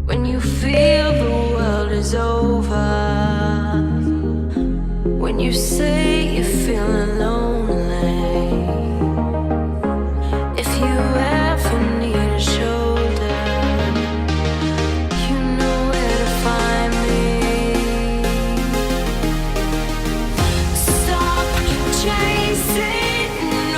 When you feel the world is over, when you say you're feeling lonely, if you ever need a shoulder, you know where to find me. Stop chasing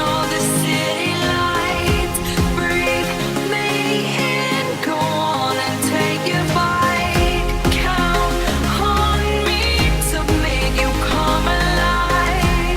all the city lights, breathe me in, go on and take your bite. Count on me to make you come alive.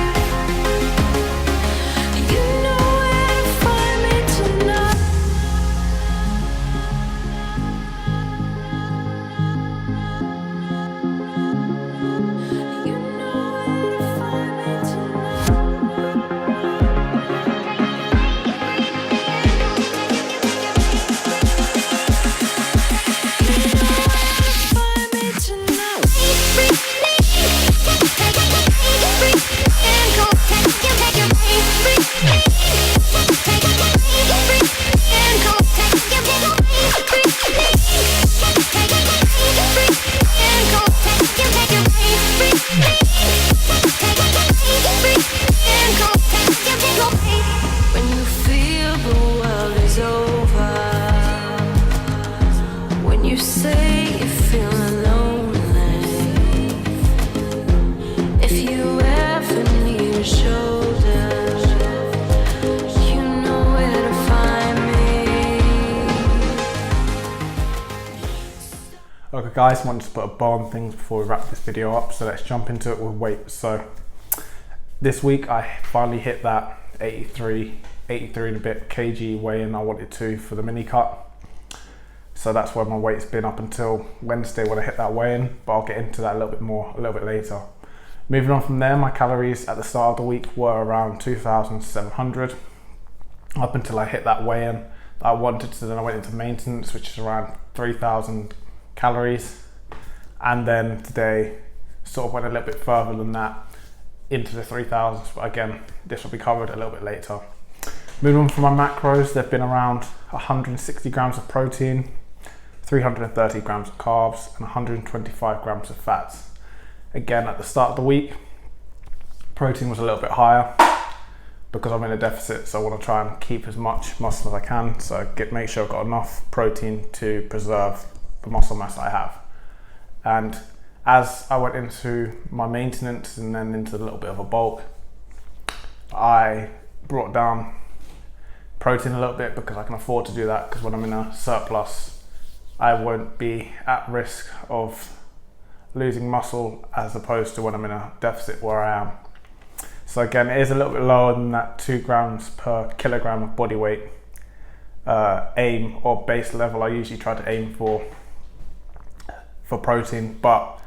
guys, I wanted to put a bow on things before we wrap this video up, so let's jump into it with weight. So this week I finally hit that 83 and a bit kg weigh-in I wanted to for the mini cut. So that's where my weight's been up until Wednesday when I hit that weigh-in, but I'll get into that a little bit later. Moving on from there, my calories at the start of the week were around 2,700 up until I hit that weigh-in that I wanted to. Then I went into maintenance, which is around 3,000 calories, and then today sort of went a little bit further than that into the 3,000s, but again, this will be covered a little bit later. Moving on from my macros, they've been around 160 grams of protein, 330 grams of carbs, and 125 grams of fats. Again, at the start of the week, protein was a little bit higher because I'm in a deficit, so I want to try and keep as much muscle as I can, so make sure I've got enough protein to preserve the muscle mass I have. And as I went into my maintenance and then into a little bit of a bulk, I brought down protein a little bit because I can afford to do that, because when I'm in a surplus I won't be at risk of losing muscle as opposed to when I'm in a deficit where I am. So again, it is a little bit lower than that 2 grams per kilogram of body weight aim or base level I usually try to aim for protein, but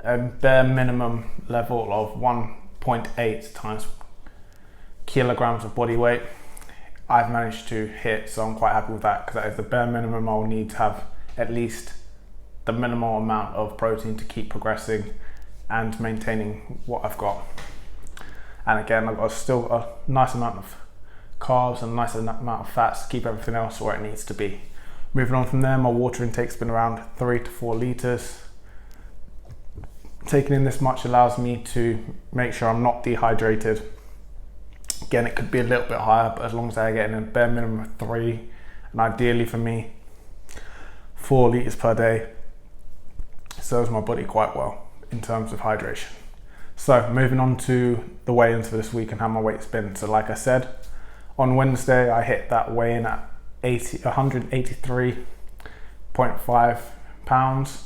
a bare minimum level of 1.8 times kilograms of body weight I've managed to hit, so I'm quite happy with that, because that is the bare minimum I'll need to have at least the minimal amount of protein to keep progressing and maintaining what I've got. And again, I've got still a nice amount of carbs and a nice amount of fats to keep everything else where it needs to be. Moving on from there, my water intake's been around 3 to 4 litres. Taking in this much allows me to make sure I'm not dehydrated. Again, it could be a little bit higher, but as long as I get in a bare minimum of 3, and ideally for me 4 litres per day, serves my body quite well in terms of hydration. So moving on to the weigh-ins for this week and how my weight's been. So like I said, on Wednesday I hit that weigh-in at 183.5 pounds,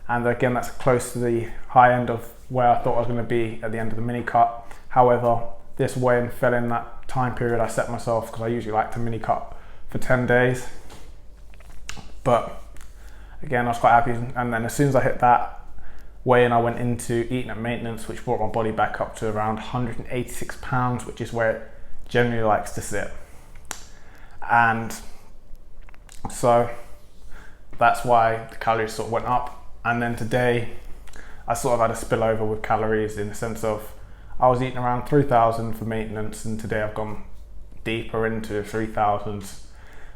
and again that's close to the high end of where I thought I was going to be at the end of the mini cut. However, this weigh-in fell in that time period I set myself, because I usually like to mini cut for 10 days. But again, I was quite happy, and then as soon as I hit that weigh-in, I went into eating at maintenance, which brought my body back up to around 186 pounds, which is where it generally likes to sit. And so that's why the calories sort of went up. And then today I sort of had a spillover with calories, in the sense of I was eating around 3,000 for maintenance, and today I've gone deeper into 3,000s,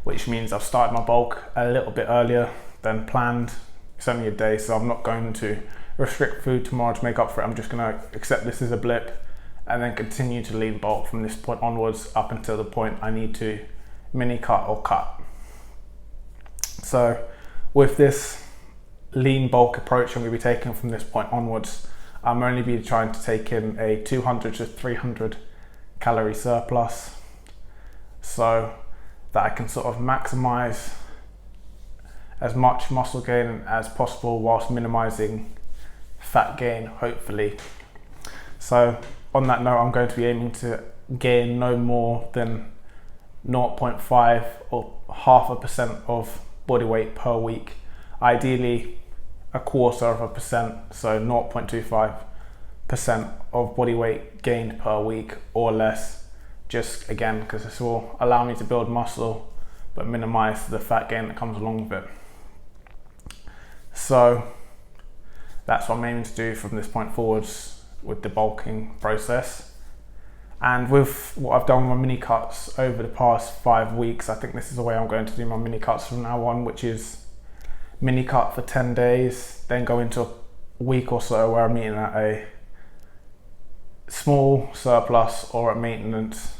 which means I've started my bulk a little bit earlier than planned. It's only a day, so I'm not going to restrict food tomorrow to make up for it. I'm just going to accept this as a blip and then continue to lean bulk from this point onwards up until the point I need to mini cut or cut. So with this lean bulk approach I'm going to be taking from this point onwards, I'm only be trying to take in a 200 to 300 calorie surplus, so that I can sort of maximize as much muscle gain as possible whilst minimizing fat gain, hopefully. So on that note, I'm going to be aiming to gain no more than 0.5 or 0.5% of body weight per week, ideally 0.25%, so 0.25% of body weight gained per week or less, just again because this will allow me to build muscle but minimize the fat gain that comes along with it. So that's what I'm aiming to do from this point forwards with the bulking process. And with what I've done with my mini cuts over the past 5 weeks, I think this is the way I'm going to do my mini cuts from now on, which is mini cut for 10 days, then go into a week or so where I'm eating at a small surplus or at maintenance,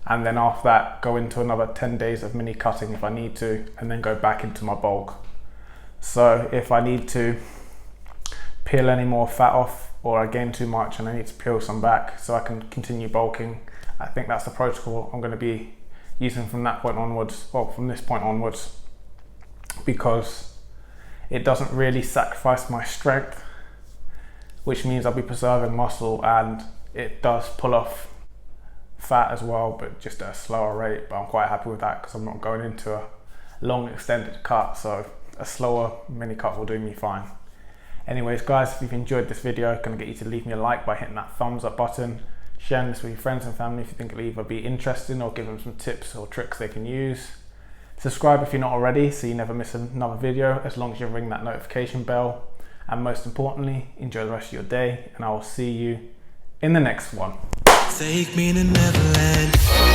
and then after that go into another 10 days of mini cutting if I need to, and then go back into my bulk. So if I need to peel any more fat off, or I gain too much and I need to peel some back so I can continue bulking, I think that's the protocol I'm going to be using from that point onwards, or from this point onwards, because It doesn't really sacrifice my strength, which means I'll be preserving muscle, and it does pull off fat as well, but just at a slower rate. But I'm quite happy with that because I'm not going into a long extended cut, so a slower mini cut will do me fine. Anyways guys, if you've enjoyed this video, I'm going to get you to leave me a like by hitting that thumbs up button, sharing this with your friends and family if you think it'll either be interesting or give them some tips or tricks they can use. Subscribe if you're not already so you never miss another video, as long as you ring that notification bell. And most importantly, enjoy the rest of your day, and I will see you in the next one. Take me to Neverland.